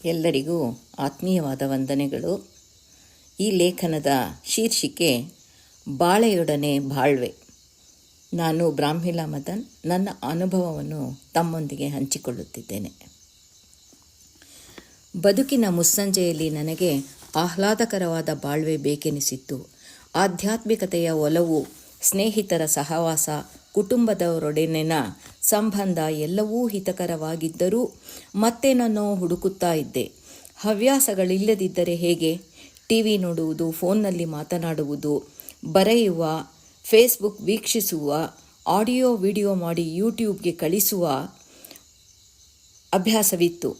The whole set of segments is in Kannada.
ಎಲ್ಲರಿಗೂ ಆತ್ಮೀಯವಾದ ವಂದನೆಗಳು. ಈ ಲೇಖನದ ಶೀರ್ಷಿಕೆ ಬಾಳೆಯೊಡನೆ ಬಾಳ್ವೆ. ನಾನು ಬ್ರಾಹ್ಮಿಲಾ ಮದನ್ ನನ್ನ ಅನುಭವವನ್ನು ತಮ್ಮೊಂದಿಗೆ ಹಂಚಿಕೊಳ್ಳುತ್ತಿದ್ದೇನೆ. ಬದುಕಿನ ಮುಸ್ಸಂಜೆಯಲ್ಲಿ ನನಗೆ ಆಹ್ಲಾದಕರವಾದ ಬಾಳ್ವೆ ಬೇಕೆನಿಸಿತ್ತು. ಆಧ್ಯಾತ್ಮಿಕತೆಯ ಒಲವು, ಸ್ನೇಹಿತರ ಸಹವಾಸ, ಕುಟುಂಬದವರೊಡನೆನ ಸಂಬಂಧ ಎಲ್ಲವೂ ಹಿತಕರವಾಗಿದ್ದರೂ ಮತ್ತೇನನ್ನೋ ಹುಡುಕುತ್ತಾ ಇದ್ದೆ. ಹವ್ಯಾಸಗಳಿಲ್ಲದಿದ್ದರೆ ಹೇಗೆ? ಟಿವಿ ನೋಡುವುದು, ಫೋನ್ನಲ್ಲಿ ಮಾತನಾಡುವುದು, ಬರೆಯುವ, ಫೇಸ್ಬುಕ್ ವೀಕ್ಷಿಸುವ, ಆಡಿಯೋ ವಿಡಿಯೋ ಮಾಡಿ ಯೂಟ್ಯೂಬ್ಗೆ ಕಳಿಸುವ ಅಭ್ಯಾಸವಿತ್ತು.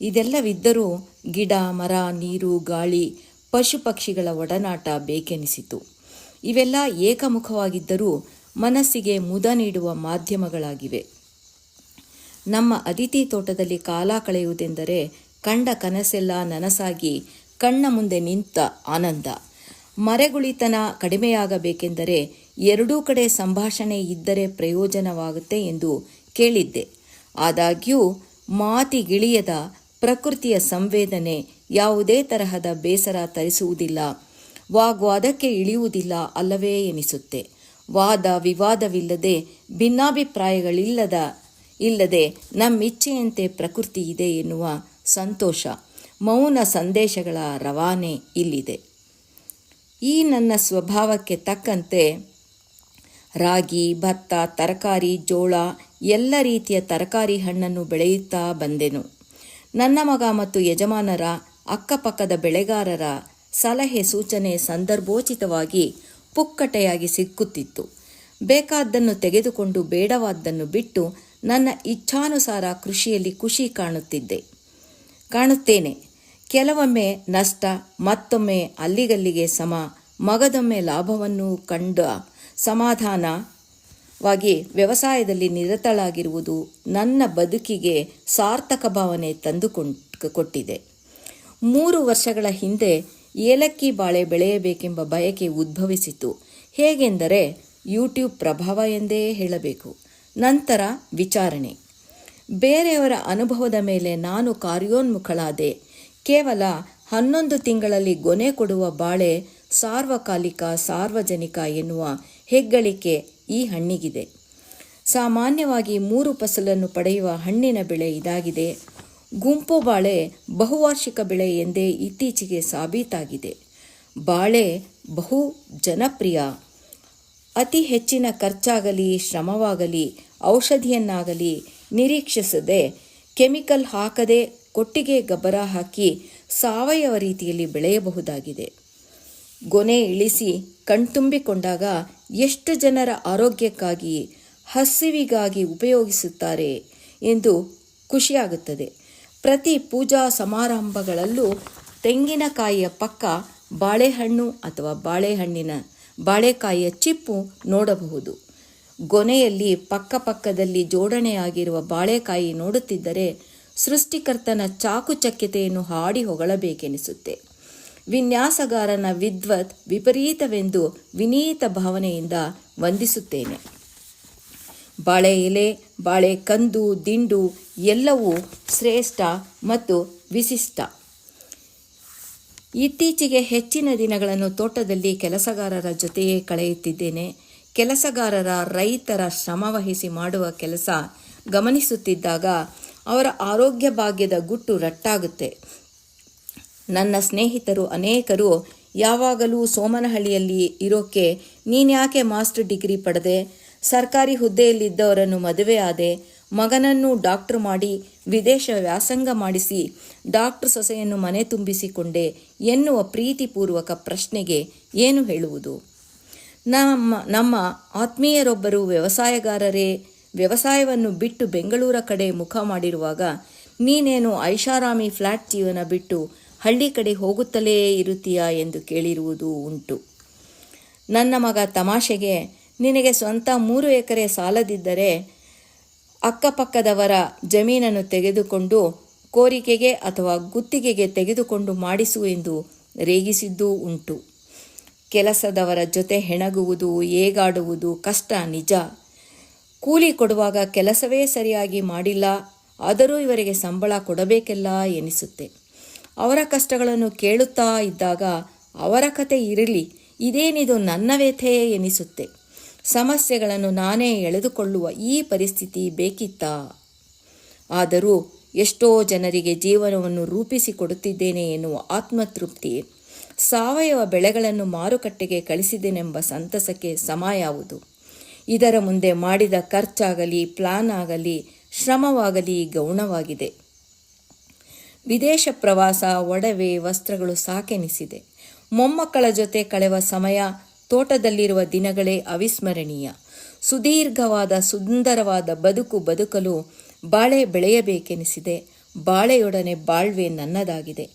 ಇದೆಲ್ಲವಿದ್ದರೂ ಗಿಡ, ಮರ, ನೀರು, ಗಾಳಿ, ಪಶು ಪಕ್ಷಿಗಳ ಒಡನಾಟ ಬೇಕೆನಿಸಿತು. ಇವೆಲ್ಲ ಏಕಮುಖವಾಗಿದ್ದರೂ ಮನಸ್ಸಿಗೆ ಮುದ ನೀಡುವ ಮಾಧ್ಯಮಗಳಾಗಿವೆ. ನಮ್ಮ ಅತಿಥಿ ತೋಟದಲ್ಲಿ ಕಾಲ ಕಳೆಯುವುದೆಂದರೆ ಕಂಡ ಕನಸೆಲ್ಲ ನನಸಾಗಿ ಕಣ್ಣ ಮುಂದೆ ನಿಂತ ಆನಂದ. ಮರೆಗುಳಿತನ ಕಡಿಮೆಯಾಗಬೇಕೆಂದರೆ ಎರಡೂ ಕಡೆ ಸಂಭಾಷಣೆ ಇದ್ದರೆ ಪ್ರಯೋಜನವಾಗುತ್ತೆ ಎಂದು ಕೇಳಿದ್ದೆ. ಆದಾಗ್ಯೂ ಮಾತಿಗಿಳಿಯದ ಪ್ರಕೃತಿಯ ಸಂವೇದನೆ ಯಾವುದೇ ತರಹದ ಬೇಸರ ತರಿಸುವುದಿಲ್ಲ, ವಾಗ್ವಾದಕ್ಕೆ ಇಳಿಯುವುದಿಲ್ಲ ಅಲ್ಲವೇ ಎನಿಸುತ್ತೆ. ವಾದ ವಿವಾದವಿಲ್ಲದೆ, ಭಿನ್ನಾಭಿಪ್ರಾಯಗಳಿಲ್ಲದೆ ನಮ್ಮಿಚ್ಛೆಯಂತೆ ಪ್ರಕೃತಿ ಇದೆ ಎನ್ನುವ ಸಂತೋಷ, ಮೌನ ಸಂದೇಶಗಳ ರವಾನೆ ಇಲ್ಲಿದೆ. ಈ ನನ್ನ ಸ್ವಭಾವಕ್ಕೆ ತಕ್ಕಂತೆ ರಾಗಿ, ಭತ್ತ, ತರಕಾರಿ, ಜೋಳ, ಎಲ್ಲ ರೀತಿಯ ತರಕಾರಿ ಹಣ್ಣನ್ನು ಬೆಳೆಯುತ್ತಾ ಬಂದೆನು. ನನ್ನ ಮಗ ಮತ್ತು ಯಜಮಾನರ, ಅಕ್ಕಪಕ್ಕದ ಬೆಳೆಗಾರರ ಸಲಹೆ ಸೂಚನೆ ಸಂದರ್ಭೋಚಿತವಾಗಿ ಪುಕ್ಕಟೆಯಾಗಿ ಸಿಕ್ಕುತ್ತಿತ್ತು. ಬೇಕಾದ್ದನ್ನು ತೆಗೆದುಕೊಂಡು ಬೇಡವಾದ್ದನ್ನು ಬಿಟ್ಟು ನನ್ನ ಇಚ್ಛಾನುಸಾರ ಕೃಷಿಯಲ್ಲಿ ಖುಷಿ ಕಾಣುತ್ತೇನೆ. ಕೆಲವೊಮ್ಮೆ ನಷ್ಟ, ಮತ್ತೊಮ್ಮೆ ಅಲ್ಲಿಗಲ್ಲಿಗೆ ಸಮ, ಮಗದೊಮ್ಮೆ ಲಾಭವನ್ನು ಕಂಡ ಸಮಾಧಾನವಾಗಿ ವ್ಯವಸಾಯದಲ್ಲಿ ನಿರತಳಾಗಿರುವುದು ನನ್ನ ಬದುಕಿಗೆ ಸಾರ್ಥಕ ಭಾವನೆ ಕೊಟ್ಟಿದೆ. 3 ವರ್ಷಗಳ ಹಿಂದೆ ಏಲಕ್ಕಿ ಬಾಳೆ ಬೆಳೆಯಬೇಕೆಂಬ ಬಯಕೆ ಉದ್ಭವಿಸಿತು. ಹೇಗೆಂದರೆ ಯೂಟ್ಯೂಬ್ ಪ್ರಭಾವ ಎಂದೇ ಹೇಳಬೇಕು. ನಂತರ ವಿಚಾರಣೆ, ಬೇರೆಯವರ ಅನುಭವದ ಮೇಲೆ ನಾನು ಕಾರ್ಯೋನ್ಮುಖಳಾದೆ. ಕೇವಲ 11 ತಿಂಗಳಲ್ಲಿ ಗೊನೆ ಕೊಡುವ ಬಾಳೆ ಸಾರ್ವಕಾಲಿಕ, ಸಾರ್ವಜನಿಕ ಎನ್ನುವ ಹೆಗ್ಗಳಿಕೆ ಈ ಹಣ್ಣಿಗಿದೆ. ಸಾಮಾನ್ಯವಾಗಿ 3 ಫಸಲನ್ನು ಪಡೆಯುವ ಹಣ್ಣಿನ ಬೆಳೆ ಇದಾಗಿದೆ. ಗುಂಪು ಬಾಳೆ ಬಹುವಾರ್ಷಿಕ ಬೆಳೆ ಎಂದೇ ಇತ್ತೀಚೆಗೆ ಸಾಬೀತಾಗಿದೆ. ಬಾಳೆ ಬಹು ಜನಪ್ರಿಯ. ಅತಿ ಹೆಚ್ಚಿನ ಖರ್ಚಾಗಲಿ, ಶ್ರಮವಾಗಲಿ, ಔಷಧಿಯನ್ನಾಗಲಿ ನಿರೀಕ್ಷಿಸದೆ, ಕೆಮಿಕಲ್ ಹಾಕದೆ, ಕೊಟ್ಟಿಗೆ ಗೊಬ್ಬರ ಹಾಕಿ ಸಾವಯವ ರೀತಿಯಲ್ಲಿ ಬೆಳೆಯಬಹುದಾಗಿದೆ. ಗೊನೆ ಇಳಿಸಿ ಕಣ್ತುಂಬಿಕೊಂಡಾಗ ಎಷ್ಟು ಜನರ ಆರೋಗ್ಯಕ್ಕಾಗಿ, ಹಸಿವಿಗಾಗಿ ಉಪಯೋಗಿಸುತ್ತಾರೆ ಎಂದು ಖುಷಿಯಾಗುತ್ತದೆ. ಪ್ರತಿ ಪೂಜಾ ಸಮಾರಂಭಗಳಲ್ಲೂ ತೆಂಗಿನಕಾಯಿಯ ಪಕ್ಕ ಬಾಳೆಹಣ್ಣು ಅಥವಾ ಬಾಳೆಕಾಯಿಯ ಚಿಪ್ಪು ನೋಡಬಹುದು. ಗೊನೆಯಲ್ಲಿ ಪಕ್ಕದಲ್ಲಿ ಜೋಡಣೆಯಾಗಿರುವ ಬಾಳೆಕಾಯಿ ನೋಡುತ್ತಿದ್ದರೆ ಸೃಷ್ಟಿಕರ್ತನ ಚಾಕುಚಕ್ಯತೆಯನ್ನು ಹಾಡಿ ಹೊಗಳಬೇಕೆನಿಸುತ್ತೆ. ವಿನ್ಯಾಸಗಾರನ ವಿಪರೀತವೆಂದು ವಿನೀತ ಭಾವನೆಯಿಂದ ವಂದಿಸುತ್ತೇನೆ. ಬಾಳೆ ಎಲೆ, ಬಾಳೆ ಕಂದು, ದಿಂಡು ಎಲ್ಲವೂ ಶ್ರೇಷ್ಠ ಮತ್ತು ವಿಶಿಷ್ಟ. ಇತ್ತೀಚೆಗೆ ಹೆಚ್ಚಿನ ದಿನಗಳನ್ನು ತೋಟದಲ್ಲಿ ಕೆಲಸಗಾರರ ಜೊತೆಯೇ ಕಳೆಯುತ್ತಿದ್ದೇನೆ. ಕೆಲಸಗಾರರ, ರೈತರ ಶ್ರಮವಹಿಸಿ ಮಾಡುವ ಕೆಲಸ ಗಮನಿಸುತ್ತಿದ್ದಾಗ ಅವರ ಆರೋಗ್ಯ ಭಾಗ್ಯದ ಗುಟ್ಟು ರಟ್ಟಾಗುತ್ತೆ. ನನ್ನ ಸ್ನೇಹಿತರು ಅನೇಕರು ಯಾವಾಗಲೂ ಸೋಮನಹಳ್ಳಿಯಲ್ಲಿ ಇರೋಕ್ಕೆ ನೀನ್ಯಾಕೆ ಮಾಸ್ಟರ್ ಡಿಗ್ರಿ ಪಡೆದೆ, ಸರ್ಕಾರಿ ಹುದ್ದೆಯಲ್ಲಿದ್ದವರನ್ನು ಮದುವೆ ಆದೆ, ಮಗನನ್ನು ಡಾಕ್ಟರ್ ಮಾಡಿ ವಿದೇಶ ವ್ಯಾಸಂಗ ಮಾಡಿಸಿ ಡಾಕ್ಟರ್ ಸೊಸೆಯನ್ನು ಮನೆ ತುಂಬಿಸಿಕೊಂಡೆ ಎನ್ನುವ ಪ್ರೀತಿಪೂರ್ವಕ ಪ್ರಶ್ನೆಗೆ ಏನು ಹೇಳುವುದು? ನಮ್ಮ ಆತ್ಮೀಯರೊಬ್ಬರು ವ್ಯವಸಾಯಗಾರರೇ. ವ್ಯವಸಾಯವನ್ನು ಬಿಟ್ಟು ಬೆಂಗಳೂರ ಕಡೆ ಮುಖ ಮಾಡಿರುವಾಗ ನೀನೇನು ಐಷಾರಾಮಿ ಫ್ಲ್ಯಾಟ್ ಜೀವನ ಬಿಟ್ಟು ಹಳ್ಳಿ ಕಡೆ ಹೋಗುತ್ತಲೇ ಇರುತ್ತೀಯಾ ಎಂದು ಕೇಳಿರುವುದು ಉಂಟು. ನನ್ನ ಮಗ ತಮಾಷೆಗೆ, ನಿನಗೆ ಸ್ವಂತ 3 ಎಕರೆ ಸಾಲದಿದ್ದರೆ ಅಕ್ಕಪಕ್ಕದವರ ಜಮೀನನ್ನು ತೆಗೆದುಕೊಂಡು ಕೋರಿಕೆಗೆ ಅಥವಾ ಗುತ್ತಿಗೆಗೆ ತೆಗೆದುಕೊಂಡು ಮಾಡಿಸು ಎಂದು ರೇಗಿಸಿದ್ದೂ ಉಂಟು. ಕೆಲಸದವರ ಜೊತೆ ಹೆಣಗುವುದು, ಏಗಾಡುವುದು ಕಷ್ಟ ನಿಜ. ಕೂಲಿ ಕೊಡುವಾಗ ಕೆಲಸವೇ ಸರಿಯಾಗಿ ಮಾಡಿಲ್ಲ, ಆದರೂ ಇವರಿಗೆ ಸಂಬಳ ಕೊಡಬೇಕೆಲ್ಲ ಎನಿಸುತ್ತೆ. ಅವರ ಕಷ್ಟಗಳನ್ನು ಕೇಳುತ್ತಾ ಇದ್ದಾಗ ಅವರ ಕತೆ ಇರಲಿ, ಇದೇನಿದು ನನ್ನ ವ್ಯಥೆಯೇ ಎನಿಸುತ್ತೆ. ಸಮಸ್ಯೆಗಳನ್ನು ನಾನೇ ಎಳೆದುಕೊಳ್ಳುವ ಈ ಪರಿಸ್ಥಿತಿ ಬೇಕಿತ್ತಾ? ಆದರೂ ಎಷ್ಟೋ ಜನರಿಗೆ ಜೀವನವನ್ನು ರೂಪಿಸಿಕೊಡುತ್ತಿದ್ದೇನೆ ಎನ್ನುವ ಆತ್ಮತೃಪ್ತಿ, ಸಾವಯವ ಬೆಳೆಗಳನ್ನು ಮಾರುಕಟ್ಟೆಗೆ ಕಳಿಸಿದೆನೆಂಬ ಸಂತಸಕ್ಕೆ ಸಮ ಯಾವುದು? ಇದರ ಮುಂದೆ ಮಾಡಿದ ಖರ್ಚಾಗಲಿ, ಪ್ಲಾನ್ ಆಗಲಿ, ಶ್ರಮವಾಗಲಿ ಗೌಣವಾಗಿದೆ. ವಿದೇಶ ಪ್ರವಾಸ, ಒಡವೆ, ವಸ್ತ್ರಗಳು ಸಾಕೆನಿಸಿದೆ. ಮೊಮ್ಮಕ್ಕಳ ಜೊತೆ ಕಳೆವ ಸಮಯ, ತೋಟದಲ್ಲಿರುವ ದಿನಗಳೇ ಅವಿಸ್ಮರಣೀಯ. ಸುದೀರ್ಘವಾದ ಸುಂದರವಾದ ಬದುಕಲು ಬಾಳೆ ಬೆಳೆಯಬೇಕೆನಿಸಿದೆ. ಬಾಳೆಯೊಡನೆ ಬಾಳ್ವೆ ನನ್ನದಾಗಿದೆ.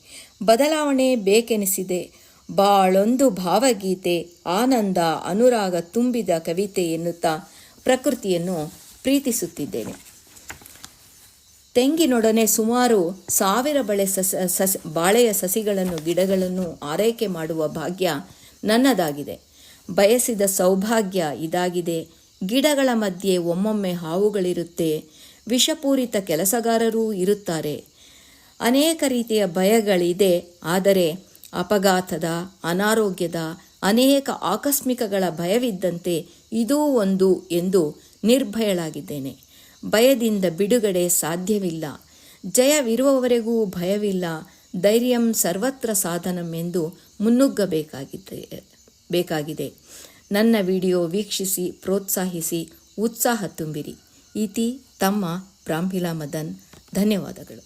ಬದಲಾವಣೆ ಬೇಕೆನಿಸಿದೆ. ಬಾಳೊಂದು ಭಾವಗೀತೆ, ಆನಂದ, ಅನುರಾಗ ತುಂಬಿದ ಕವಿತೆ ಎನ್ನುತ್ತಾ ಪ್ರಕೃತಿಯನ್ನು ಪ್ರೀತಿಸುತ್ತಿದ್ದೇನೆ. ತೆಂಗಿನೊಡನೆ ಸುಮಾರು 1000 ಬಾಳೆಯ ಸಸಿಗಳನ್ನು, ಗಿಡಗಳನ್ನು ಆರೈಕೆ ಮಾಡುವ ಭಾಗ್ಯ ನನ್ನದಾಗಿದೆ. ಬಯಸಿದ ಸೌಭಾಗ್ಯ ಇದಾಗಿದೆ. ಗಿಡಗಳ ಮಧ್ಯೆ ಒಮ್ಮೊಮ್ಮೆ ಹಾವುಗಳಿರುತ್ತೆ, ವಿಷಪೂರಿತ ಕೆಲಸಗಾರರೂ ಇರುತ್ತಾರೆ. ಅನೇಕ ರೀತಿಯ ಭಯಗಳಿದೆ. ಆದರೆ ಅಪಘಾತದ, ಅನಾರೋಗ್ಯದ, ಅನೇಕ ಆಕಸ್ಮಿಕಗಳ ಭಯವಿದ್ದಂತೆ ಇದೂ ಒಂದು ಎಂದು ನಿರ್ಭಯಳಾಗಿದ್ದೇನೆ. ಭಯದಿಂದ ಬಿಡುಗಡೆ ಸಾಧ್ಯವಿಲ್ಲ. ಜಯವಿರುವವರೆಗೂ ಭಯವಿಲ್ಲ. ಧೈರ್ಯಂ ಸರ್ವತ್ರ ಸಾಧನಂ ಎಂದು ಮುನ್ನುಗ್ಗಬೇಕಾಗಿದೆ. ನನ್ನ ವಿಡಿಯೋ ವೀಕ್ಷಿಸಿ, ಪ್ರೋತ್ಸಾಹಿಸಿ, ಉತ್ಸಾಹ ತುಂಬಿರಿ. ಇತಿ ತಮ್ಮ ಪ್ರಾಂಭಿಲಾ ಮದನ್. ಧನ್ಯವಾದಗಳು.